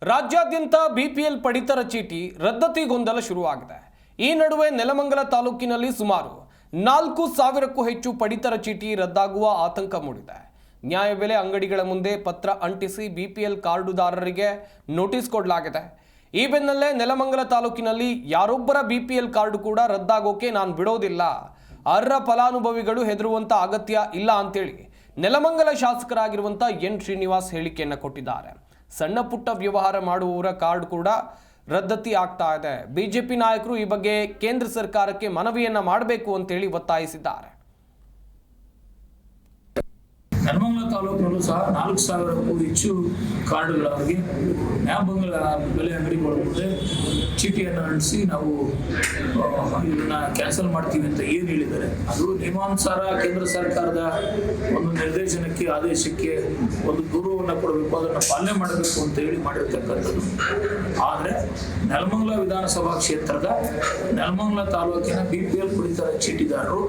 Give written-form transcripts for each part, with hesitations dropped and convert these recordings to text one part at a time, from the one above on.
ರಾಜ್ಯಾದ್ಯಂತ ಬಿಪಿಎಲ್ ಪಡಿತರ ಚೀಟಿ ರದ್ದತಿ ಗೊಂದಲ ಶುರುವಾಗಿದೆ. ಈ ನಡುವೆ ನೆಲಮಂಗಲ ತಾಲೂಕಿನಲ್ಲಿ ಸುಮಾರು 4,000ಕ್ಕೂ ಹೆಚ್ಚು ಪಡಿತರ ಚೀಟಿ ರದ್ದಾಗುವ ಆತಂಕ ಮೂಡಿದೆ. ನ್ಯಾಯಬೆಲೆ ಅಂಗಡಿಗಳ ಮುಂದೆ ಪತ್ರ ಅಂಟಿಸಿ ಬಿಪಿಎಲ್ ಕಾರ್ಡುದಾರರಿಗೆ ನೋಟಿಸ್ ಕೊಡಲಾಗಿದೆ. ಈ ಬೆನ್ನಲ್ಲೇ ನೆಲಮಂಗಲ ತಾಲೂಕಿನಲ್ಲಿ ಯಾರೊಬ್ಬರ ಬಿಪಿಎಲ್ ಕಾರ್ಡು ಕೂಡ ರದ್ದಾಗೋಕೆ ನಾನು ಬಿಡೋದಿಲ್ಲ, ಅರ್ಹ ಫಲಾನುಭವಿಗಳು ಹೆದರುವಂತ ಅಗತ್ಯ ಇಲ್ಲ ಅಂತೇಳಿ ನೆಲಮಂಗಲ ಶಾಸಕರಾಗಿರುವಂತ ಎನ್ ಶ್ರೀನಿವಾಸ್ ಹೇಳಿಕೆಯನ್ನು ಕೊಟ್ಟಿದ್ದಾರೆ. ಸಣ್ಣ ಪುಟ್ಟ ವ್ಯವಹಾರ ಮಾಡುವವರ ಕಾರ್ಡ್ ಕೂಡ ರದ್ದತಿ ಆಗ್ತಾ ಇದೆ. ಬಿಜೆಪಿ ನಾಯಕರು ಈ ಬಗ್ಗೆ ಕೇಂದ್ರ ಸರ್ಕಾರಕ್ಕೆ ಮನವಿಯನ್ನ ಮಾಡಬೇಕು ಅಂತೇಳಿ ಒತ್ತಾಯಿಸಿದ್ದಾರೆ. ನೆಲಮಂಗಲ ತಾಲೂಕಿನಲ್ಲೂ ಸಹ 4,000ಕ್ಕೂ ಹೆಚ್ಚು ಕಾರ್ಡುಗಳವರಿಗೆ ನ್ಯಾಯಬೆಲೆ ಬೆಲೆ ಅಂಗಡಿಗಳ ಮುಂದೆ ಚೀಟಿಯನ್ನು ಅಂಟಿಸಿ ನಾವು ಇದನ್ನ ಕ್ಯಾನ್ಸಲ್ ಮಾಡ್ತೀವಿ ಅಂತ ಏನು ಹೇಳಿದ್ದಾರೆ, ಅದು ನಿಯಮಾನುಸಾರ ಕೇಂದ್ರ ಸರ್ಕಾರದ ಒಂದು ನಿರ್ದೇಶನಕ್ಕೆ ಆದೇಶಕ್ಕೆ ಒಂದು ಗೌರವವನ್ನು ಕೊಡಬೇಕು, ಅದನ್ನು ಪಾಲನೆ ಮಾಡಬೇಕು ಅಂತ ಹೇಳಿ ಮಾಡಿರ್ತಕ್ಕಂಥದ್ದು. ಆದರೆ ನೆಲಮಂಗಲ ವಿಧಾನಸಭಾ ಕ್ಷೇತ್ರದ ನೆಲಮಂಗಲ ತಾಲೂಕಿನ ಬಿಪಿಎಲ್ ಪಡಿತರ ಚೀಟಿದಾರರು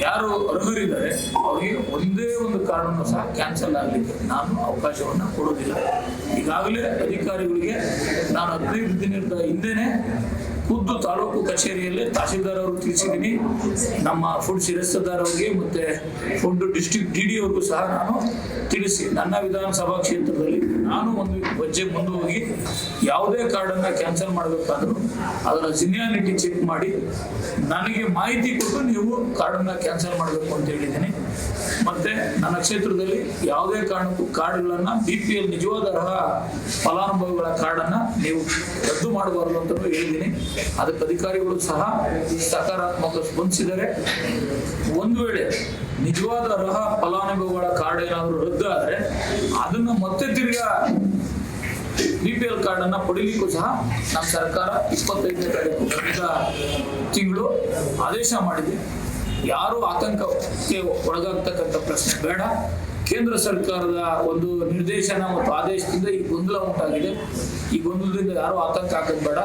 ಯಾರು ಅರ್ಹರಿದ್ದಾರೆ ಅವರಿಗೆ ಒಂದೇ ಒಂದು ಕಾರ್ಡನ್ನು ಸಹ ಕ್ಯಾನ್ಸಲ್ ಆಗಲಿಕ್ಕೆ ನಾನು ಅವಕಾಶವನ್ನು ಕೊಡೋದಿಲ್ಲ. ಈಗಾಗಲೇ ಅಧಿಕಾರಿಗಳಿಗೆ ನಾನು 15 ದಿನದ ಹಿಂದೆನೆ ಖುದ್ದು ತಾಲೂಕು ಕಚೇರಿಯಲ್ಲಿ ತಹಶೀಲ್ದಾರ್ ಅವರು ತಿಳಿಸಿದ್ದೀನಿ. ನಮ್ಮ ಫುಡ್ ಶಿರಸ್ತದಾರ್ ಅವರಿಗೆ ಮತ್ತೆ ಫುಡ್ ಡಿಸ್ಟ್ರಿಕ್ಟ್ ಡಿ ಅವ್ರಿಗೂ ಸಹ ನಾನು ತಿಳಿಸಿ ನನ್ನ ವಿಧಾನಸಭಾ ಕ್ಷೇತ್ರದಲ್ಲಿ ನಾನು ಒಂದು ಹೆಜ್ಜೆ ಮುಂದೆ ಹೋಗಿ ಯಾವುದೇ ಕಾರ್ಡನ್ನು ಕ್ಯಾನ್ಸಲ್ ಮಾಡಬೇಕಾದ್ರೂ ಅದರ ಜಿನಿಯಾನಿಟಿ ಚೆಕ್ ಮಾಡಿ ನನಗೆ ಮಾಹಿತಿ ಕೊಟ್ಟು ನೀವು ಕಾರ್ಡನ್ನು ಕ್ಯಾನ್ಸಲ್ ಮಾಡಬೇಕು ಅಂತ ಹೇಳಿದ್ದೀನಿ. ಮತ್ತೆ ನನ್ನ ಕ್ಷೇತ್ರದಲ್ಲಿ ಯಾವುದೇ ಕಾರಣಕ್ಕೂ ಕಾರ್ಡ್ಗಳನ್ನ ಬಿಪಿಎಲ್ ನಿಜವಾದ ಅರ್ಹ ಫಲಾನುಭವಿಗಳ ಕಾರ್ಡನ್ನು ನೀವು ರದ್ದು ಮಾಡಬಾರದು ಅಂತ ಹೇಳಿದ್ದೀನಿ. ಅದಕ್ಕೆ ಅಧಿಕಾರಿಗಳು ಸಹ ಸಕಾರಾತ್ಮಕ ಸ್ಪಂದಿಸಿದ್ದಾರೆ. ಒಂದು ವೇಳೆ ನಿಜವಾದ ಅರ್ಹ ಫಲಾನುಭವಿಗಳ ಕಾರ್ಡ್ ಏನಾದರೂ ರದ್ದು ಆದರೆ ಅದನ್ನು ಮತ್ತೆ ತಿರ್ಗಾ ಬಿಪಿಎಲ್ ಕಾರ್ಡ್ ಅನ್ನ ಪಡಿಲಿಕ್ಕೂ ಸಹ ನಮ್ಮ ಸರ್ಕಾರ 25ನೇ ತಾರೀಕು ತಿಂಗಳು ಆದೇಶ ಮಾಡಿದೆ. ಯಾರು ಆತಂಕಕ್ಕೆ ಒಳಗಾಗ್ತಕ್ಕಂಥ ಪ್ರಶ್ನೆ ಬೇಡ. ಕೇಂದ್ರ ಸರ್ಕಾರದ ಒಂದು ನಿರ್ದೇಶನ ಮತ್ತು ಆದೇಶದಿಂದ ಈ ಗೊಂದಲ ಉಂಟಾಗಿದೆ. ಈ ಗೊಂದಲದಿಂದ ಯಾರು ಆತಂಕ ಹಾಕೋದು ಬೇಡ.